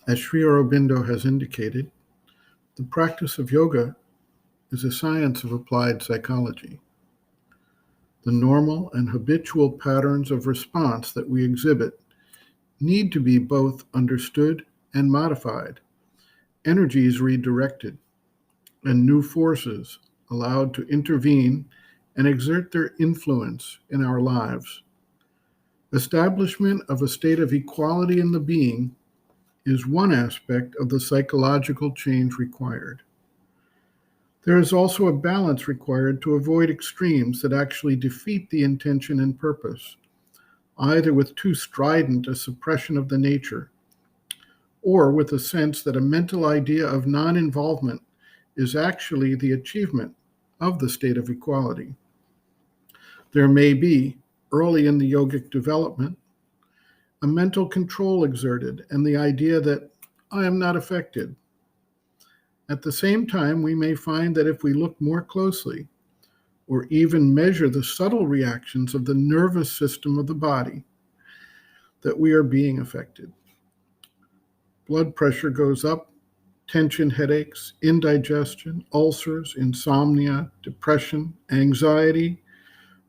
As Sri Aurobindo has indicated, the practice of yoga is a science of applied psychology. The normal and habitual patterns of response that we exhibit need to be both understood and modified, energies redirected, and new forces allowed to intervene and exert their influence in our lives. Establishment of a state of equality in the being is one aspect of the psychological change required. There is also a balance required to avoid extremes that actually defeat the intention and purpose, either with too strident a suppression of the nature, or with a sense that a mental idea of non-involvement is actually the achievement of the state of equality. There may be, early in the yogic development, a mental control exerted and the idea that I am not affected. At the same time, we may find that if we look more closely, or even measure the subtle reactions of the nervous system of the body, that we are being affected. Blood pressure goes up, tension, headaches, indigestion, ulcers, insomnia, depression, anxiety,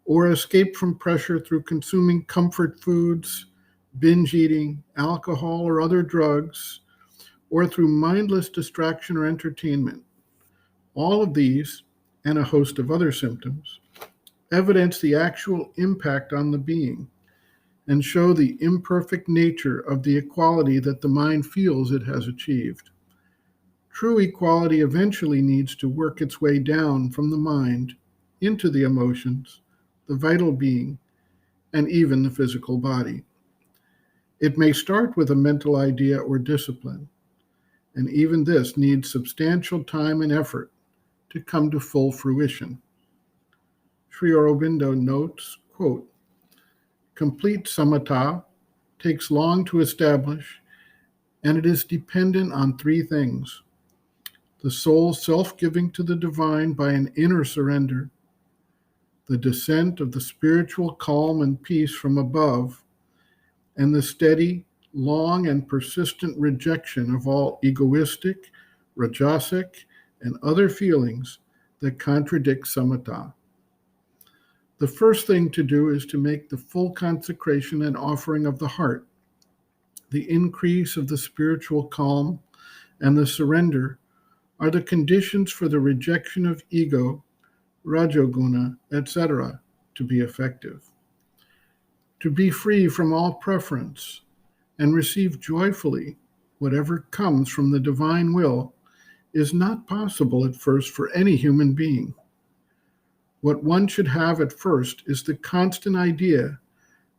or escape from pressure through consuming comfort foods, binge eating, alcohol or other drugs, or through mindless distraction or entertainment. All of these, and a host of other symptoms, evidence the actual impact on the being and show the imperfect nature of the equality that the mind feels it has achieved. True equality eventually needs to work its way down from the mind into the emotions, the vital being, and even the physical body. It may start with a mental idea or discipline, and even this needs substantial time and effort to come to full fruition. Sri Aurobindo notes, quote, complete samatha takes long to establish, and it is dependent on three things: the soul's self-giving to the divine by an inner surrender, the descent of the spiritual calm and peace from above, and the steady, long, and persistent rejection of all egoistic, rajasic, and other feelings that contradict samatha. The first thing to do is to make the full consecration and offering of the heart, the increase of the spiritual calm, and the surrender are the conditions for the rejection of ego, rajoguna, etc., to be effective. To be free from all preference and receive joyfully whatever comes from the divine will is not possible at first for any human being. What one should have at first is the constant idea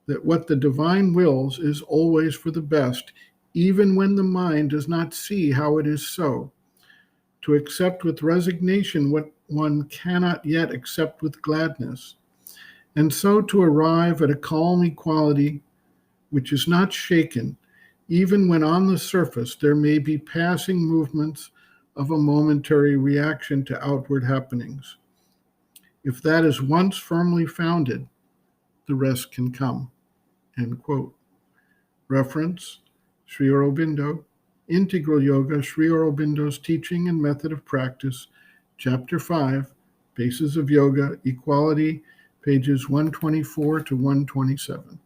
that what the divine wills is always for the best, even when the mind does not see how it is so. To accept with resignation what one cannot yet accept with gladness, and so to arrive at a calm equality which is not shaken, even when on the surface there may be passing movements of a momentary reaction to outward happenings. If that is once firmly founded, the rest can come. End quote. Reference, Sri Aurobindo, Integral Yoga, Sri Aurobindo's Teaching and Method of Practice, Chapter 5, Bases of Yoga, Equality, pages 124 to 127.